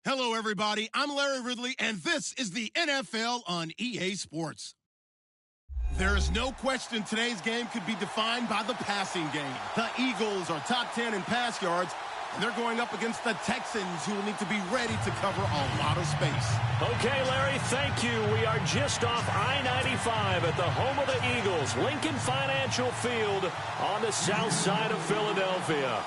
Hello, everybody. I'm Larry Ridley, and this is the NFL on EA Sports. There is no question today's game could be defined by the passing game. The Eagles are top 10 in pass yards, and they're going up against the Texans, who will need to be ready to cover a lot of space. Okay, Larry, thank you. We are just off I-95 at the home of the Eagles, Lincoln Financial Field on the south side of Philadelphia.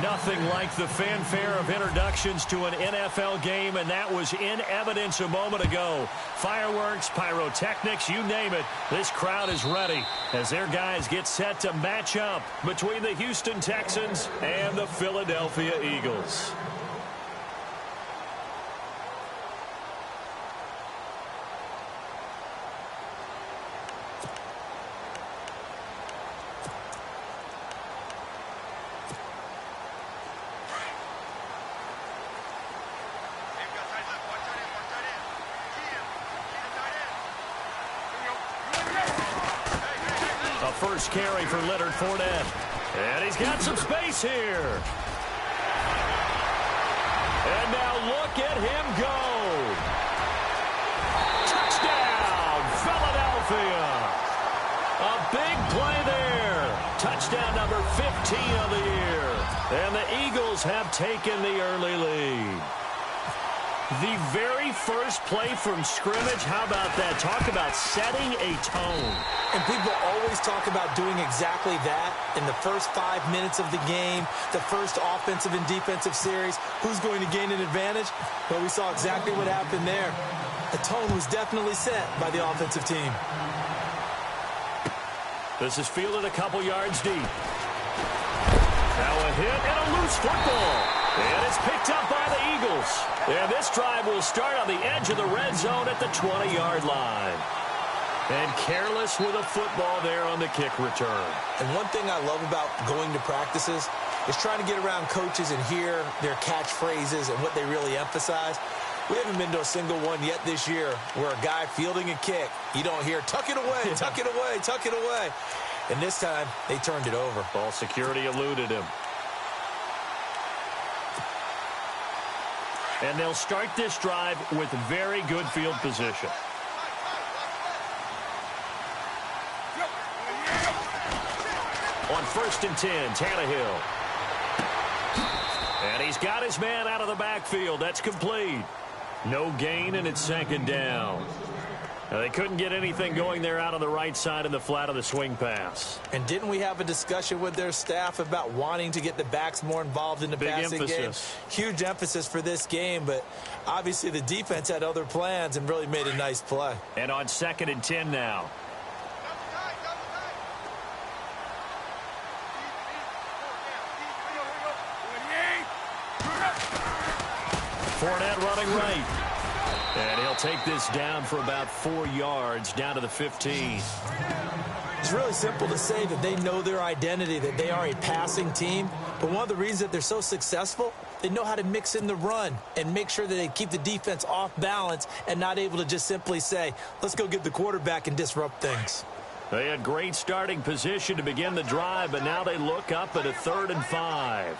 Nothing like the fanfare of introductions to an NFL game, and that was in evidence a moment ago. Fireworks, pyrotechnics, you name it. This crowd is ready as their guys get set to match up between the Houston Texans and the Philadelphia Eagles. First carry for Leonard Fournette. And he's got some space here. And now look at him go. Touchdown, Philadelphia. A big play there. Touchdown number 15 of the year. And the Eagles have taken the early lead. The very first play from scrimmage, how about that? Talk about setting a tone. And people always talk about doing exactly that in the first 5 minutes of the game, the first offensive and defensive series. Who's going to gain an advantage? Well, we saw exactly what happened there. The tone was definitely set by the offensive team. This is fielded a couple yards deep. Now a hit and a loose football. And it's picked up by the Eagles. And this drive will start on the edge of the red zone at the 20-yard line. And careless with a football there on the kick return. And one thing I love about going to practices is trying to get around coaches and hear their catchphrases and what they really emphasize. We haven't been to a single one yet this year where a guy fielding a kick, you don't hear, tuck it away, tuck it away, tuck it away. And this time, they turned it over. Ball security eluded him. And they'll start this drive with very good field position. On 1st and 10, Tannehill. And he's got his man out of the backfield. That's complete. No gain, and it's 2nd down. Now, they couldn't get anything going there out on the right side in the flat of the swing pass. And didn't we have a discussion with their staff about wanting to get the backs more involved in the passing game? Huge emphasis for this game, but obviously the defense had other plans and really made a nice play. And on 2nd and 10 now. Fournette running right. And he'll take this down for about 4 yards, down to the 15. It's really simple to say that they know their identity, that they are a passing team. But one of the reasons that they're so successful, they know how to mix in the run and make sure that they keep the defense off balance and not able to just simply say, let's go get the quarterback and disrupt things. They had great starting position to begin the drive, but now they look up at a 3rd and 5.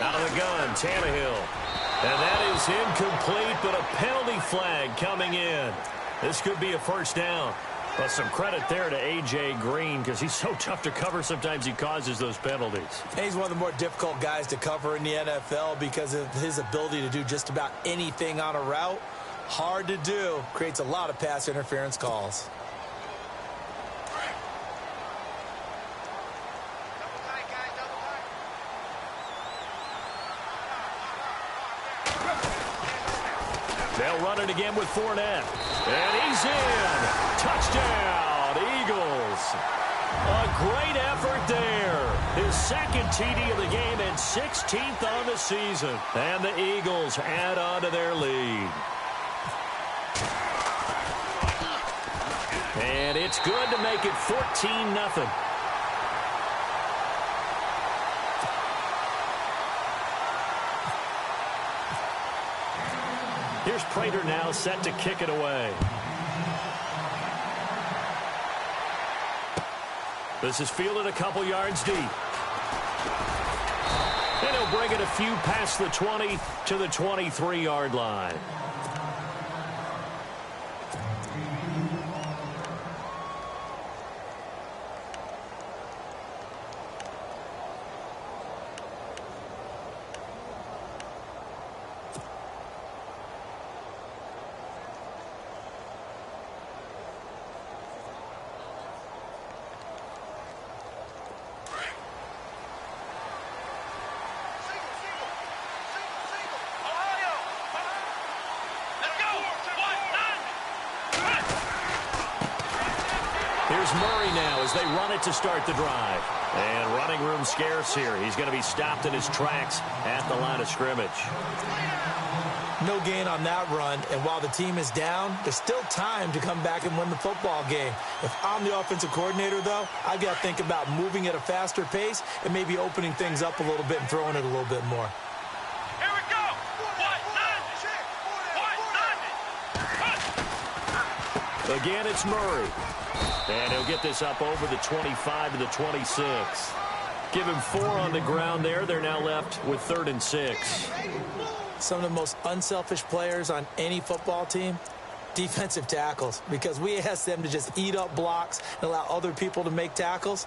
Out of the gun, Tannehill. And that is incomplete, but a penalty flag coming in. This could be a 1st down. But some credit there to A.J. Green because he's so tough to cover. Sometimes he causes those penalties. And he's one of the more difficult guys to cover in the NFL because of his ability to do just about anything on a route. Hard to do. Creates a lot of pass interference calls. They'll run it again with Fournette. And he's in. Touchdown, Eagles. A great effort there. His 2nd TD of the game and 16th on the season. And the Eagles add on to their lead. And it's good to make it 14-0. Here's Prater now set to kick it away. This is fielded a couple yards deep. And he'll That'll bring it a few past the 20 to the 23-yard line. Here's Murray now as they run it to start the drive. And running room scarce here. He's going to be stopped in his tracks at the line of scrimmage. No gain on that run, and while the team is down, there's still time to come back and win the football game. If I'm the offensive coordinator, though, I've got to think about moving at a faster pace and maybe opening things up a little bit and throwing it a little bit more. Here we go. Again, it's Murray. And he'll get this up over the 25 to the 26. Give him 4 on the ground there. They're now left with 3rd and 6. Some of the most unselfish players on any football team, defensive tackles, because we ask them to just eat up blocks and allow other people to make tackles.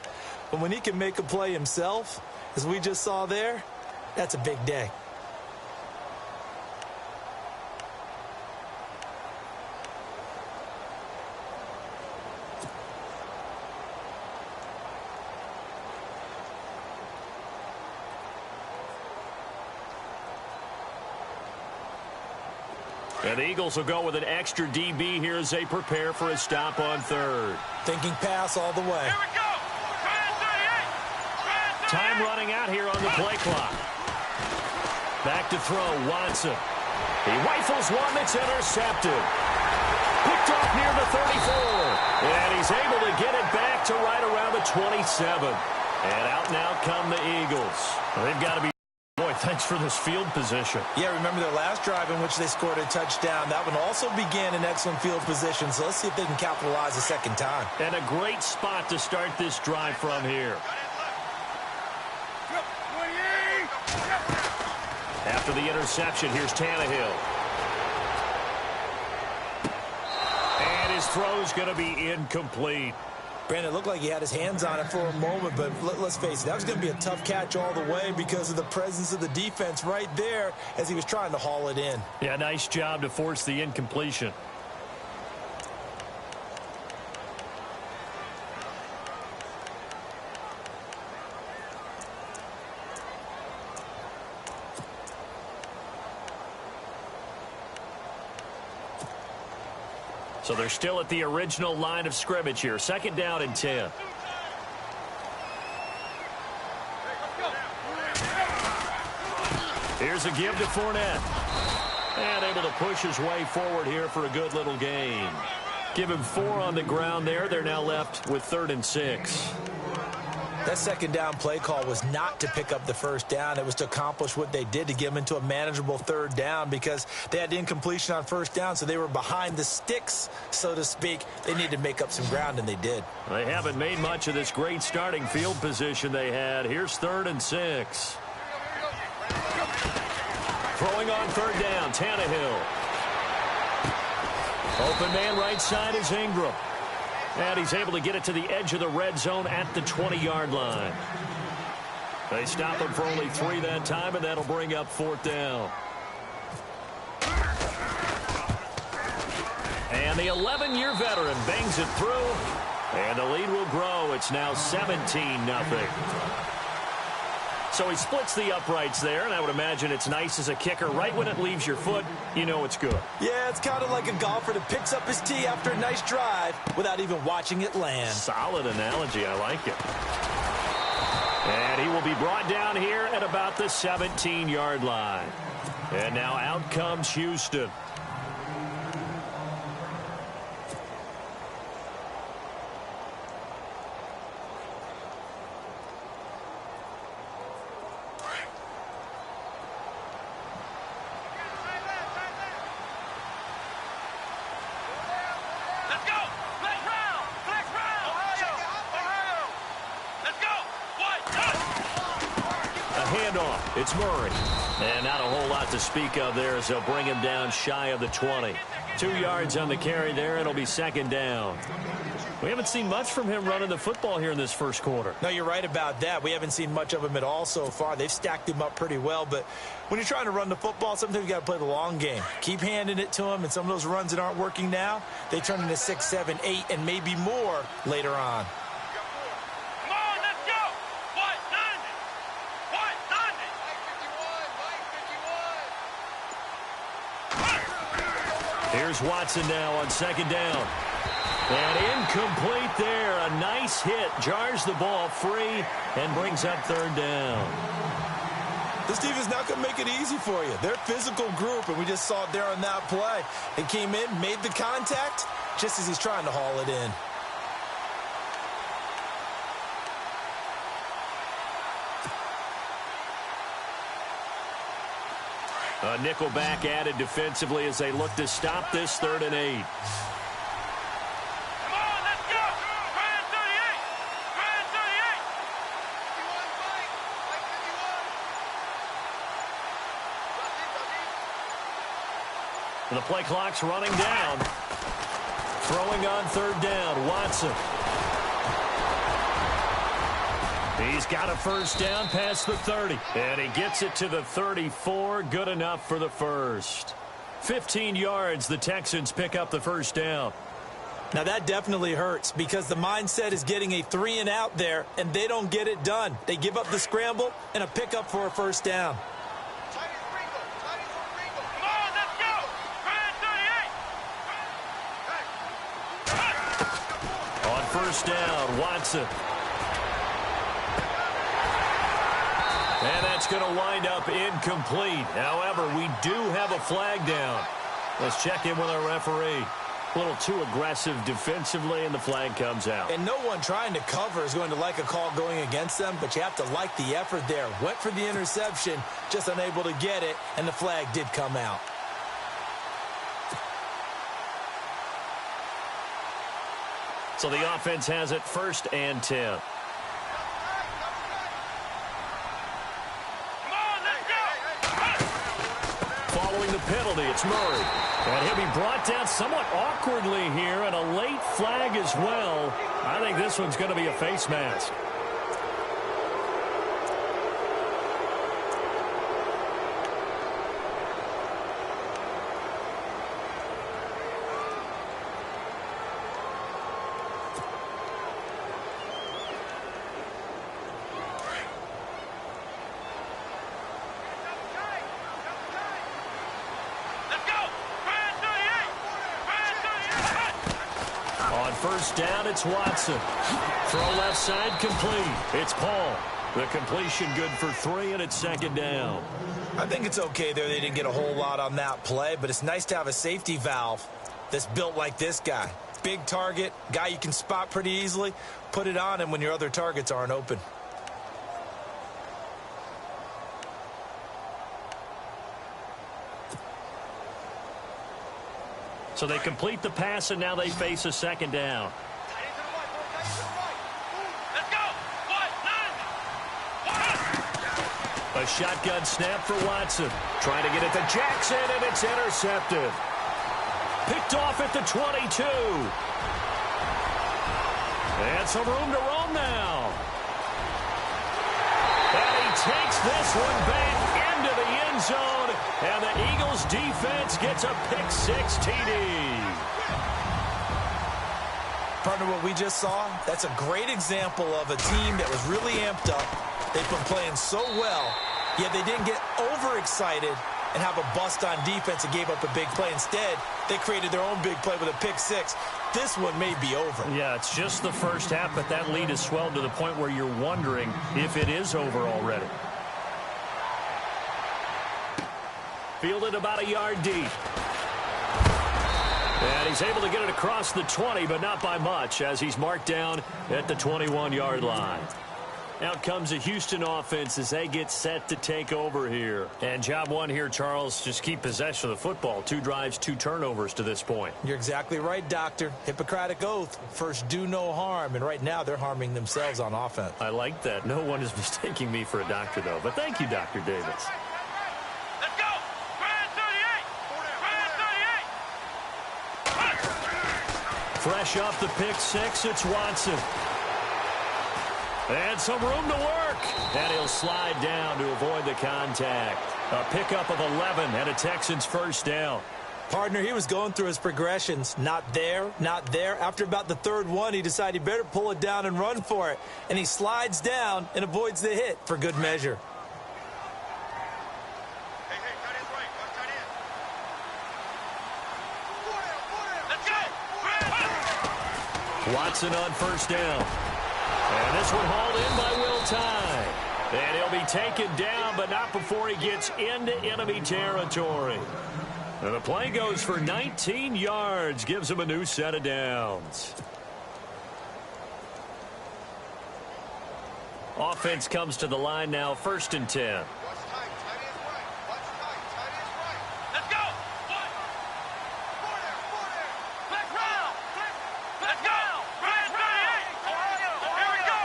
But when he can make a play himself, as we just saw there, that's a big day. And the Eagles will go with an extra DB here as they prepare for a stop on 3rd. Thinking pass all the way. Here we go. Time running out here on the play clock. Back to throw, Watson. He rifles one that's intercepted. Picked off near the 34. And he's able to get it back to right around the 27. And out now come the Eagles. They've got to be... Boy, thanks for this field position. Yeah, remember their last drive in which they scored a touchdown. That one also began in excellent field position, so let's see if they can capitalize a second time. And a great spot to start this drive from here. After the interception, here's Tannehill. And his throw's going to be incomplete. Brandon, it looked like he had his hands on it for a moment, but let's face it, that was going to be a tough catch all the way because of the presence of the defense right there as he was trying to haul it in. Yeah, nice job to force the incompletion. So they're still at the original line of scrimmage here. 2nd down and 10. Here's a give to Fournette. And able to push his way forward here for a good little gain. Give him 4 on the ground there. They're now left with 3rd and 6. That 2nd down play call was not to pick up the 1st down. It was to accomplish what they did to get them into a manageable 3rd down because they had incompletion on 1st down, so they were behind the sticks, so to speak. They needed to make up some ground, and they did. They haven't made much of this great starting field position they had. Here's 3rd and 6. Throwing on 3rd down, Tannehill. Open man right side is Ingram. And he's able to get it to the edge of the red zone at the 20-yard line. They stop him for only 3 that time, and that'll bring up 4th down. And the 11-year veteran bangs it through, and the lead will grow. It's now 17-0. So he splits the uprights there, and I would imagine it's nice as a kicker. Right when it leaves your foot, you know it's good. Yeah, it's kind of like a golfer that picks up his tee after a nice drive without even watching it land. Solid analogy. I like it. And he will be brought down here at about the 17-yard line. And now out comes Houston. handoff. It's Murray. And not a whole lot to speak of there as they'll bring him down shy of the 20. 2 yards on the carry there. It'll be second down. We haven't seen much from him running the football here in this first quarter. No, you're right about that. We haven't seen much of him at all so far. They've stacked him up pretty well, but when you're trying to run the football, sometimes you got to play the long game. Keep handing it to him, and some of those runs that aren't working now, they turn into 6, 7, 8, and maybe more later on. Here's Watson now on second down. And incomplete there. A nice hit. Jars the ball free and brings up third down. This defense not going to make it easy for you. They're a physical group, and we just saw it there on that play. They came in, made the contact, just as he's trying to haul it in. A nickel back added defensively as they look to stop this 3rd and 8. The play clock's running down. Throwing on 3rd down, Watson. He's got a first down past the 30. And he gets it to the 34. Good enough for the first. 15 yards, the Texans pick up the first down. Now that definitely hurts because the mindset is getting a 3 and out there, and they don't get it done. They give up the scramble and a pickup for a first down. On first down, Watson. And that's going to wind up incomplete. However, we do have a flag down. Let's check in with our referee. A little too aggressive defensively, and the flag comes out. And no one trying to cover is going to like a call going against them, but you have to like the effort there. Went for the interception, just unable to get it, and the flag did come out. So the offense has it 1st and 10. Following the penalty, it's Murray. And he'll be brought down somewhat awkwardly here, and a late flag as well. I think this one's going to be a face mask. First down, it's Watson. Throw left side, complete. It's Paul. The completion good for 3, and it's 2nd down. I think it's okay there. They didn't get a whole lot on that play, but it's nice to have a safety valve that's built like this guy. Big target, guy you can spot pretty easily. Put it on him when your other targets aren't open. So they complete the pass, and now they face a 2nd down. A shotgun snap for Watson. Trying to get it to Jackson, and it's intercepted. Picked off at the 22. And some room to roam now. And he takes this one back into the end zone. And the Eagles defense gets a pick-6 TD. Partner, what we just saw, that's a great example of a team that was really amped up. They've been playing so well, yet they didn't get overexcited and have a bust on defense and gave up a big play. Instead, they created their own big play with a pick-6. This one may be over. Yeah, it's just the first half, but that lead has swelled to the point where you're wondering if it is over already. Fielded about a yard deep. And he's able to get it across the 20, but not by much, as he's marked down at the 21-yard line. Out comes a Houston offense as they get set to take over here. And job one here, Charles, just keep possession of the football. 2 drives, 2 turnovers to this point. You're exactly right, Doctor. Hippocratic oath. First, do no harm. And right now, they're harming themselves on offense. I like that. No one is mistaking me for a doctor, though. But thank you, Dr. Davis. Let's go! Brand 38! Brand 38! Fresh off the pick 6, it's Watson. And some room to work. And he'll slide down to avoid the contact. A pickup of 11 and a Texans first down. Partner, he was going through his progressions. Not there, not there. After about the 3rd one, he decided he better pull it down and run for it. And he slides down and avoids the hit for good measure. Hey, tight end's right. Watch tight end. Let's go! Watson on first down. And this one hauled in by Will Tye. And he'll be taken down, but not before he gets into enemy territory. And the play goes for 19 yards, gives him a new set of downs. Offense comes to the line now, 1st and 10. Watch tight. Tight end's right. Watch tight. Tight end's right. Let's go! What? Four there. Let's go! Let's go! Brand 38! Here we go!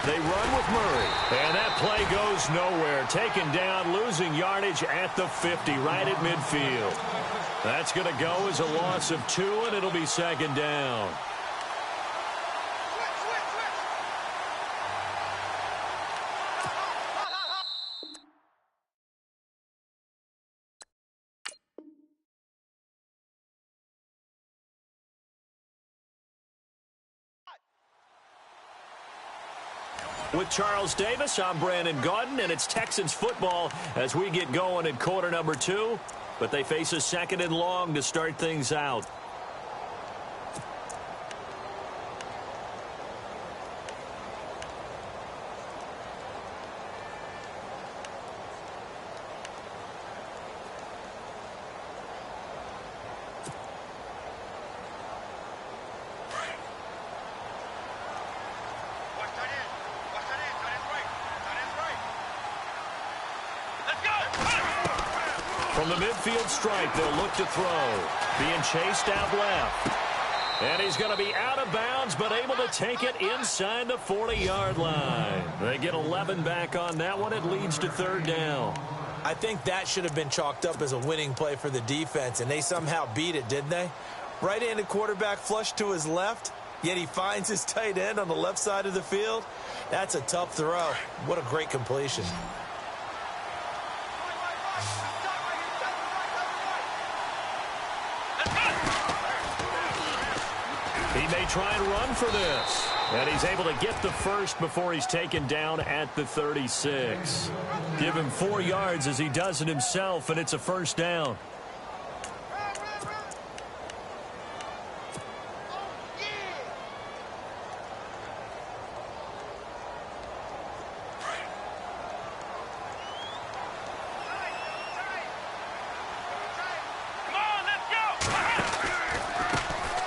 They run with Murray. And that play goes nowhere. Taken down, losing yardage at the 50, right at midfield. That's going to go as a loss of 2, and it'll be 2nd down. With Charles Davis, I'm Brandon Gaudin, and it's Texans football as we get going in quarter number 2. But they face a 2nd and long to start things out. From the midfield stripe, they'll look to throw. Being chased out left. And he's going to be out of bounds, but able to take it inside the 40-yard line. They get 11 back on that one. It leads to 3rd down. I think that should have been chalked up as a winning play for the defense, and they somehow beat it, didn't they? Right-handed quarterback flushed to his left, yet he finds his tight end on the left side of the field. That's a tough throw. What a great completion. He may try and run for this. And he's able to get the first before he's taken down at the 36. Give him 4 yards as he does it himself, and it's a first down.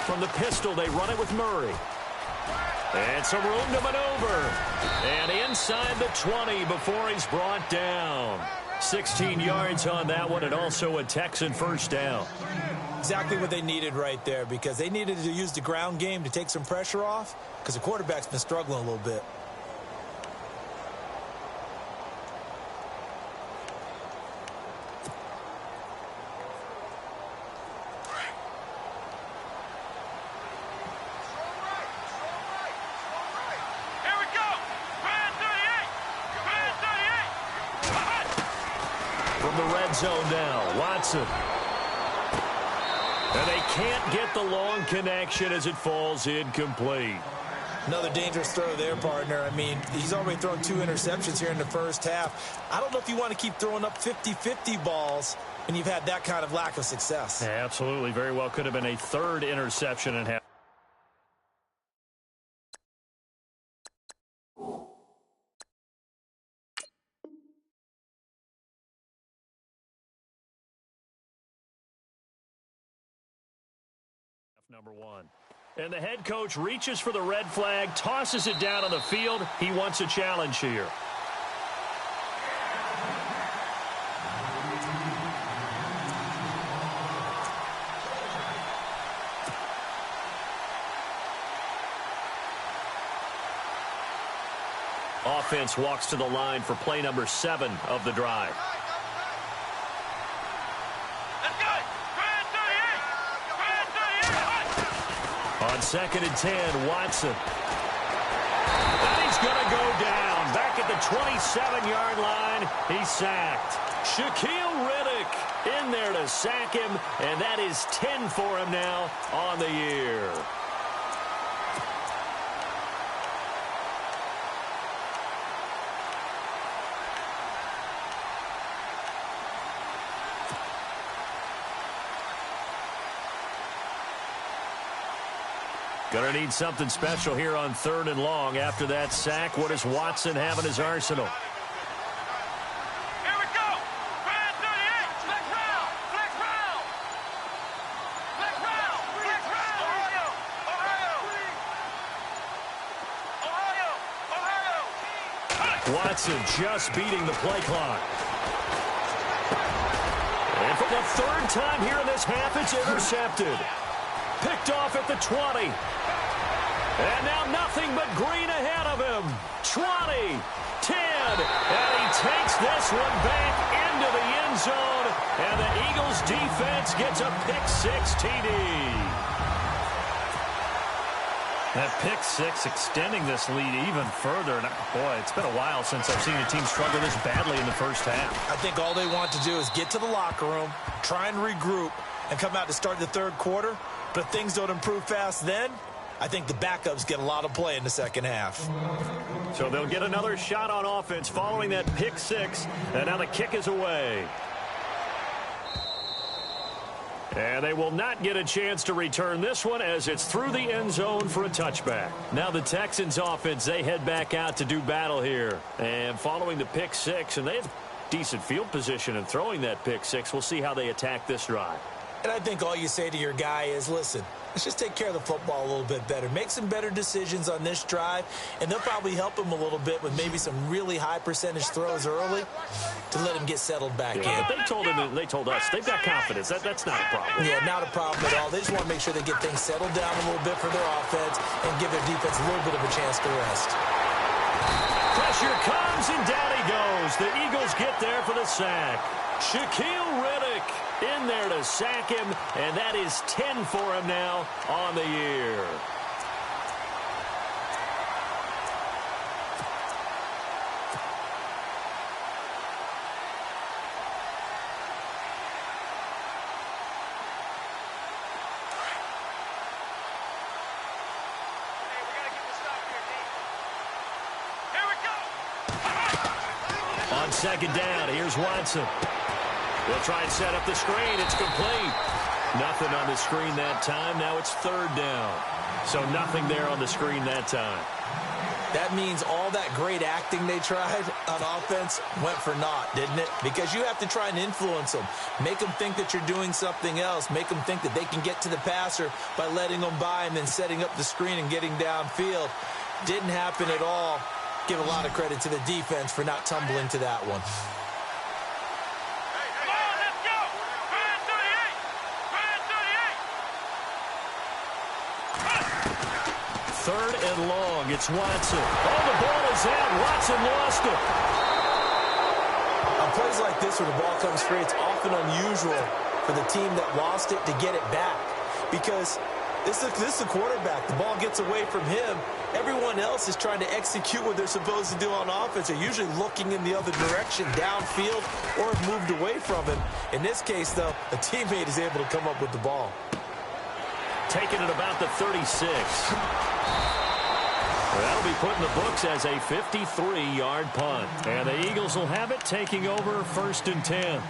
From the pistol, they run it with Murray. And some room to maneuver. And inside the 20 before he's brought down. 16 yards on that one, and also a Texan first down. Exactly what they needed right there, because they needed to use the ground game to take some pressure off, because the quarterback's been struggling a little bit. Zone now, Watson. And they can't get the long connection as it falls incomplete. Another dangerous throw there, partner. I mean, he's already thrown 2 interceptions here in the first half. I don't know if you want to keep throwing up 50-50 balls when you've had that kind of lack of success. Yeah, absolutely. Very well could have been a 3rd interception in half. Number 1. And the head coach reaches for the red flag, tosses it down on the field. He wants a challenge here. Offense walks to the line for play number 7 of the drive. On 2nd and 10, Watson. And he's going to go down. Back at the 27-yard line, he's sacked. Shaquille Riddick in there to sack him, and that is 10 for him now on the year. Going to need something special here on 3rd and long. After that sack, what does Watson have in his arsenal? Here we go. Brand 38. Flex round. Flex round. Flex round. Flex round. Ohio. Ohio. Ohio. Watson just beating the play clock. And for the 3rd time here in this half, it's intercepted. Picked off at the 20. And now nothing but green ahead of him. 20, 10, and he takes this one back into the end zone, and the Eagles defense gets a pick-6 TD. That pick-6 extending this lead even further. And boy, it's been a while since I've seen a team struggle this badly in the first half. I think all they want to do is get to the locker room, try and regroup, and come out to start the 3rd quarter. But if things don't improve fast then, I think the backups get a lot of play in the 2nd half. So they'll get another shot on offense following that pick-6, and now the kick is away. And they will not get a chance to return this one as it's through the end zone for a touchback. Now the Texans offense, they head back out to do battle here. And following the pick-6, and they have decent field position in throwing that pick-6. We'll see how they attack this drive. And I think all you say to your guy is, listen, let's just take care of the football a little bit better. Make some better decisions on this drive, and they'll probably help him a little bit with maybe some really high percentage throws early to let him get settled back in. But they told us they've got confidence. That's not a problem. Yeah, not a problem at all. They just want to make sure they get things settled down a little bit for their offense and give their defense a little bit of a chance to rest. Pressure comes, and down he goes. The Eagles get there for the sack. Shaquille Riddick in there to sack him, and that is 10 for him now on the year. On 2nd down, here's Watson. They'll try and set up the screen. It's complete. Nothing on the screen that time. Now it's 3rd down. So nothing there on the screen that time. That means all that great acting they tried on offense went for naught, didn't it? Because you have to try and influence them. Make them think that you're doing something else. Make them think that they can get to the passer by letting them by and then setting up the screen and getting downfield. Didn't happen at all. Give a lot of credit to the defense for not tumbling to that one. Come on, let's go. Brand 38. Brand 38. 3rd and long. It's Watson. Oh, the ball is out. Watson lost it. On plays like this where the ball comes free, it's often unusual for the team that lost it to get it back. Because this is the quarterback. The ball gets away from him. Everyone else is trying to execute what they're supposed to do on offense. They're usually looking in the other direction, downfield, or have moved away from him. In this case, though, a teammate is able to come up with the ball. Taking it about the 36. That'll be put in the books as a 53-yard punt. And the Eagles will have it, taking over 1st and 10.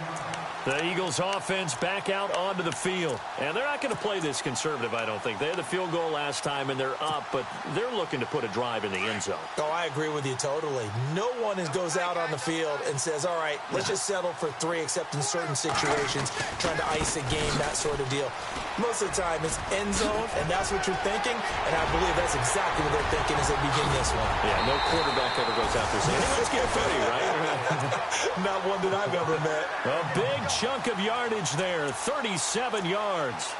The Eagles offense back out onto the field. And they're not going to play this conservative, I don't think. They had the field goal last time, and they're up, but they're looking to put a drive in the end zone. Oh, I agree with you totally. No one goes out on the field and says, all right, let's just settle for 3, except in certain situations, trying to ice a game, that sort of deal. Most of the time, it's end zone, and that's what you're thinking, and I believe that's exactly what they're thinking as they begin this one. Yeah, no quarterback ever goes out there saying, let's get 50, right? Not one that I've ever met. A big chunk of yardage there, 37 yards.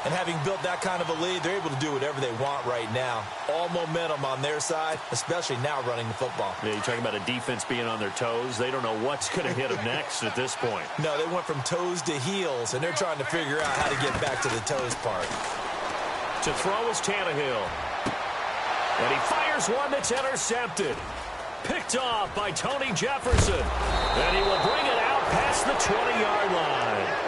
And having built that kind of a lead, they're able to do whatever they want right now. All momentum on their side, especially now running the football. Yeah, you're talking about a defense being on their toes. They don't know what's going to hit them next at this point. No, they went from toes to heels, and they're trying to figure out how to get back to the toes part. To throw is Tannehill. And he fires one that's intercepted. Picked off by Tony Jefferson. And he will bring it out past the 20-yard line.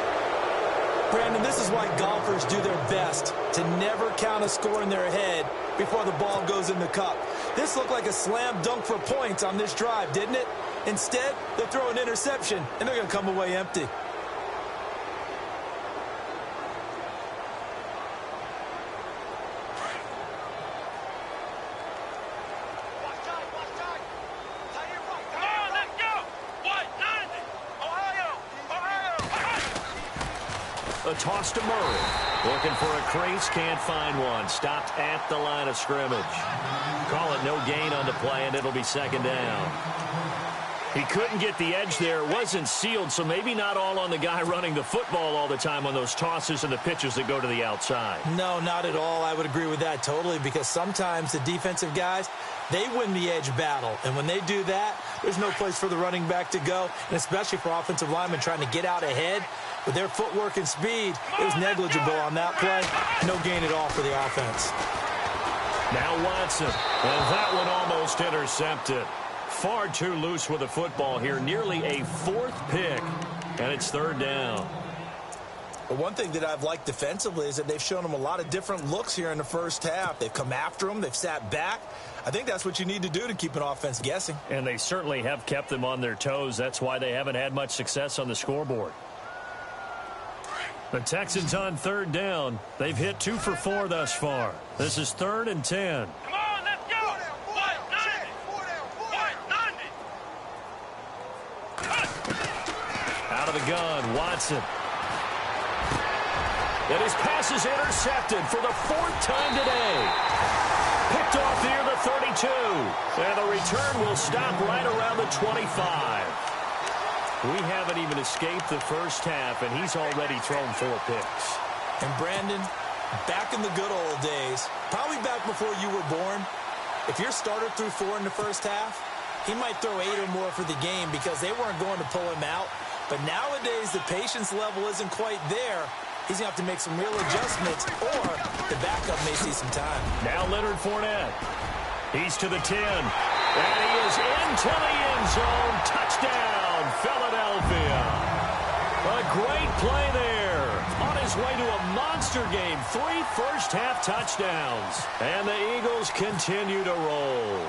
Brandon, this is why golfers do their best to never count a score in their head before the ball goes in the cup. This looked like a slam dunk for points on this drive, didn't it? Instead, they throw an interception, and they're going to come away empty. A toss to Murray. Looking for a crease, can't find one. Stopped at the line of scrimmage. Call it no gain on the play, and it'll be second down. He couldn't get the edge there. It wasn't sealed, so maybe not all on the guy running the football all the time on those tosses and the pitches that go to the outside. No, not at all. I would agree with that totally, because sometimes the defensive guys, they win the edge battle. And when they do that, there's no place for the running back to go, and especially for offensive linemen trying to get out ahead. With their footwork and speed, it was negligible on that play. No gain at all for the offense. Now Watson, and that one almost intercepted. Far too loose with the football here. Nearly a 4th pick, and it's third down. But one thing that I've liked defensively is that they've shown them a lot of different looks here in the first half. They've come after them. They've sat back. I think that's what you need to do to keep an offense guessing. And they certainly have kept them on their toes. That's why they haven't had much success on the scoreboard. The Texans on third down. They've hit 2 for 4 thus far. This is 3rd and 10. Come on, let's go. 190. Out of the gun, Watson. And his pass is intercepted for the 4th time today. Picked off near the 32. And the return will stop right around the 25. We haven't even escaped the first half, and he's already thrown 4 picks. And Brandon, back in the good old days, probably back before you were born, if your starter threw 4 in the first half, he might throw 8 or more for the game because they weren't going to pull him out. But nowadays, the patience level isn't quite there. He's going to have to make some real adjustments, or the backup may see some time. Now Leonard Fournette. He's to the 10. And he is into the end zone. Touchdown, Philadelphia. A great play there. On his way to a monster game. 3 first-half touchdowns. And the Eagles continue to roll.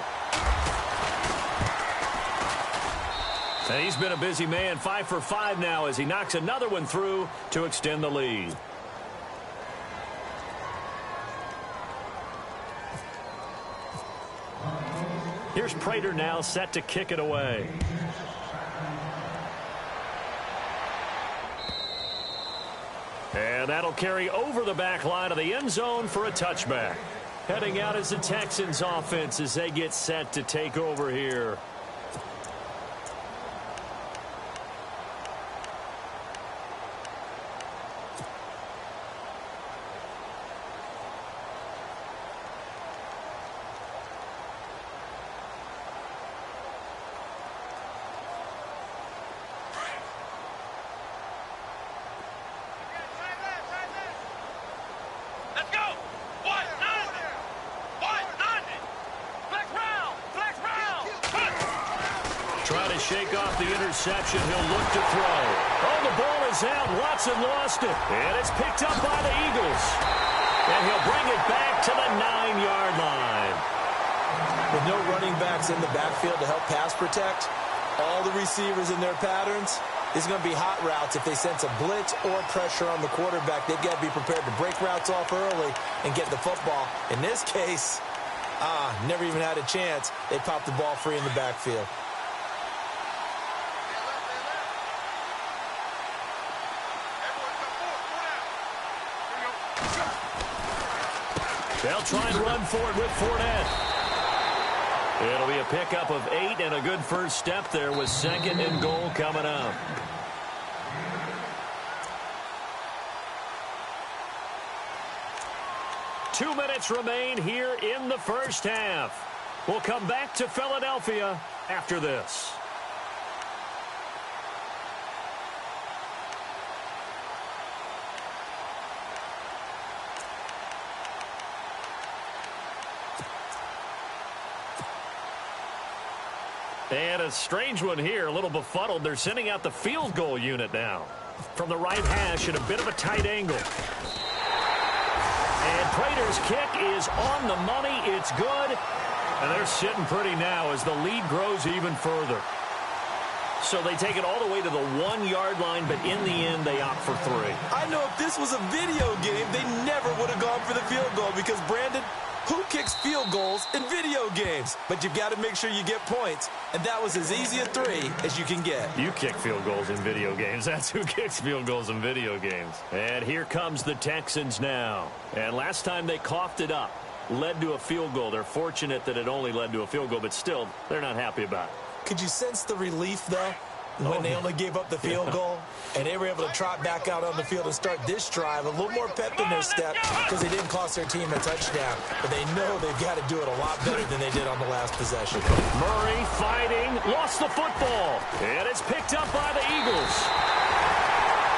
And he's been a busy man. 5 for 5 now as he knocks another one through to extend the lead. Here's Prater now set to kick it away. And that'll carry over the back line of the end zone for a touchback. Heading out is the Texans offense as they get set to take over here. Shake off the interception. He'll look to throw. Oh, the ball is out. Watson lost it. And it's picked up by the Eagles. And he'll bring it back to the 9-yard line. With no running backs in the backfield to help pass protect, all the receivers in their patterns, This is going to be hot routes. If they sense a blitz or pressure on the quarterback, they've got to be prepared to break routes off early and get the football. In this case, never even had a chance. They popped the ball free in the backfield. They'll try and run for it with Fournette. It'll be a pickup of 8 and a good first step there with 2nd and goal coming up. Two minutes remain here in the first half. We'll come back to Philadelphia after this. And a strange one here, a little befuddled. They're sending out the field goal unit now. From the right hash at a bit of a tight angle. And Prater's kick is on the money. It's good. And they're sitting pretty now as the lead grows even further. So they take it all the way to the 1-yard line, but in the end, they opt for 3. I know if this was a video game, they never would have gone for the field goal because, Brandon, who kicks field goals in video games? But you've got to make sure you get points. And that was as easy a 3 as you can get. You kick field goals in video games. That's who kicks field goals in video games. And here comes the Texans now. And last time they coughed it up, led to a field goal. They're fortunate that it only led to a field goal, but still, they're not happy about it. Could you sense the relief, though, when they only gave up the field goal? And they were able to trot back out on the field and start this drive. A little more pep in their step because they didn't cost their team a touchdown. But they know they've got to do it a lot better than they did on the last possession. Murray fighting, lost the football. And it's picked up by the Eagles.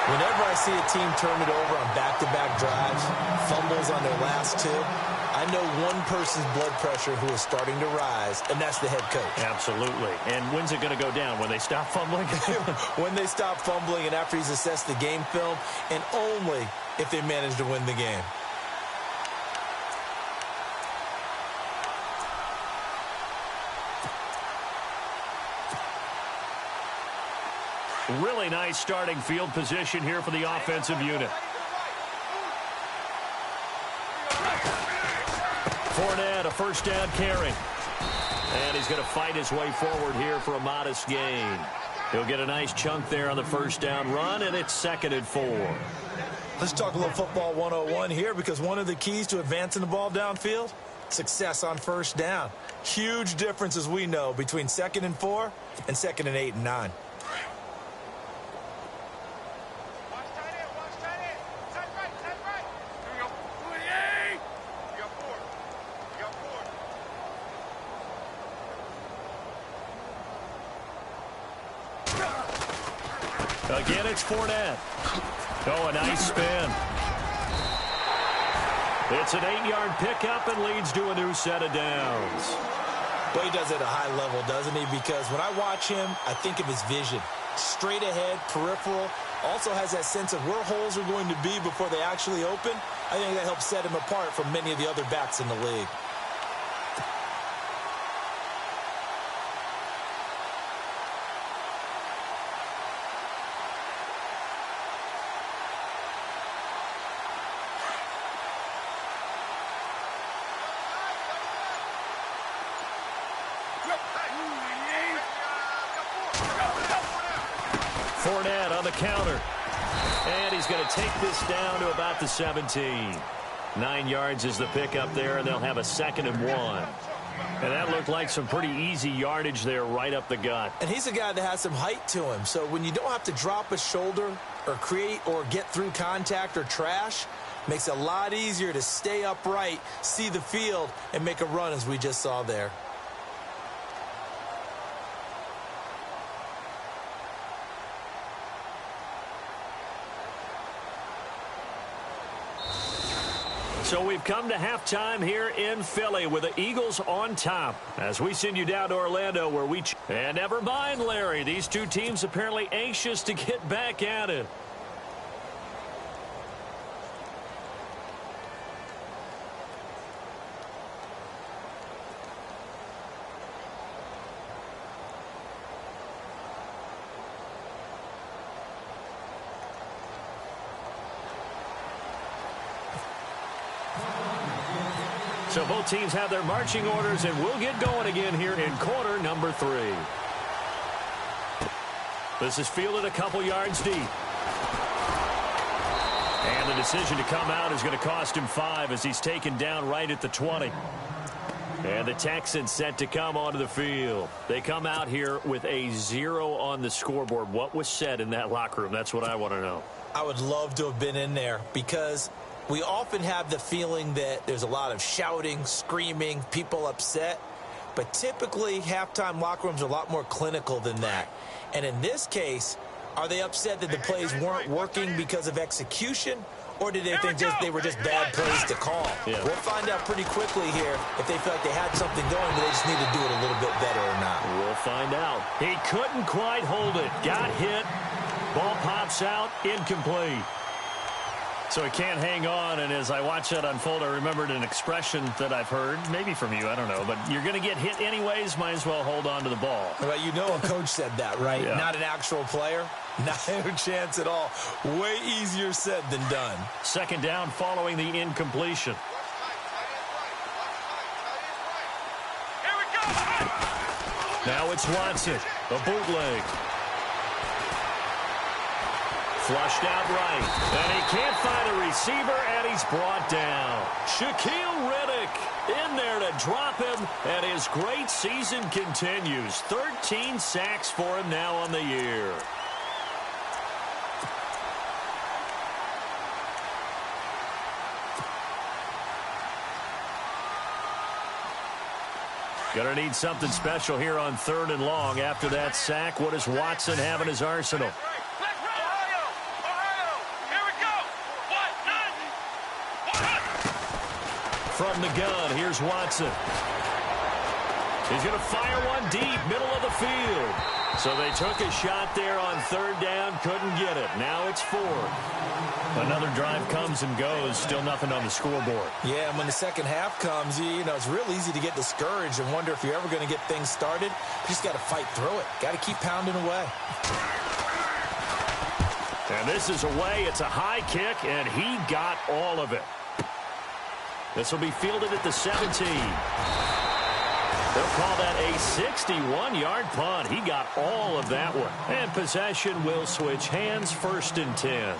Whenever I see a team turn it over on back-to-back drives, fumbles on their last 2, I know one person's blood pressure who is starting to rise, and that's the head coach. Absolutely. And when's it going to go down? When they stop fumbling? When they stop fumbling and after he's assessed the game film, and only if they manage to win the game. Really nice starting field position here for the offensive unit. Fournette, a first down carry. And he's going to fight his way forward here for a modest gain. He'll get a nice chunk there on the first down run, and it's 2nd and 4. Let's talk a little football 101 here, because one of the keys to advancing the ball downfield, success on first down. Huge difference, as we know, between 2nd and 4 and 2nd and 8 and 9. Again, it's Fournette. Oh, a nice spin. It's an 8-yard pickup and leads to a new set of downs. Well, he does it at a high level, doesn't he? Because when I watch him, I think of his vision. Straight ahead, peripheral. Also has that sense of where holes are going to be before they actually open. I think that helps set him apart from many of the other backs in the league. Fournette on the counter. And he's going to take this down to about the 17. 9 yards is the pickup there, and they'll have a 2nd and 1. And that looked like some pretty easy yardage there right up the gut. And he's a guy that has some height to him. So when you don't have to drop a shoulder or create or get through contact or trash, makes it a lot easier to stay upright, see the field, and make a run as we just saw there. So we've come to halftime here in Philly with the Eagles on top as we send you down to Orlando where we... And never mind, Larry. These two teams apparently anxious to get back at it. So both teams have their marching orders, and we'll get going again here in quarter number 3. This is fielded a couple yards deep. And the decision to come out is going to cost him 5 as he's taken down right at the 20. And the Texans set to come onto the field. They come out here with a 0 on the scoreboard. What was said in that locker room? That's what I want to know. I would love to have been in there because we often have the feeling that there's a lot of shouting, screaming, people upset. But typically, halftime locker rooms are a lot more clinical than that. And in this case, are they upset that the plays weren't working because of execution? Or did they think they were just bad plays to call? Yeah. We'll find out pretty quickly here if they feel like they had something going, but they just need to do it a little bit better or not. We'll find out. He couldn't quite hold it. Got hit. Ball pops out. Incomplete. So he can't hang on, and as I watch that unfold, I remembered an expression that I've heard, maybe from you, I don't know, but you're going to get hit anyways, might as well hold on to the ball. Well, you know a coach said that, right? Yeah. Not an actual player. No chance at all. Way easier said than done. Second down following the incompletion. Here we go. Now it's Watson, a bootleg. Flushed out right, and he can't find a receiver, and he's brought down. Shaquille Riddick in there to drop him, and his great season continues. 13 sacks for him now on the year. Gonna need something special here on 3rd and long. After that sack, what does Watson have in his arsenal? From the gun, here's Watson. He's going to fire one deep, middle of the field. So they took a shot there on 3rd down, couldn't get it. Now it's 4th. Another drive comes and goes, still nothing on the scoreboard. Yeah, and when the second half comes, you know, it's real easy to get discouraged and wonder if you're ever going to get things started. You just got to fight through it. Got to keep pounding away. And this is away. It's a high kick, and he got all of it. This will be fielded at the 17. They'll call that a 61-yard punt. He got all of that one. And possession will switch hands, 1st and 10.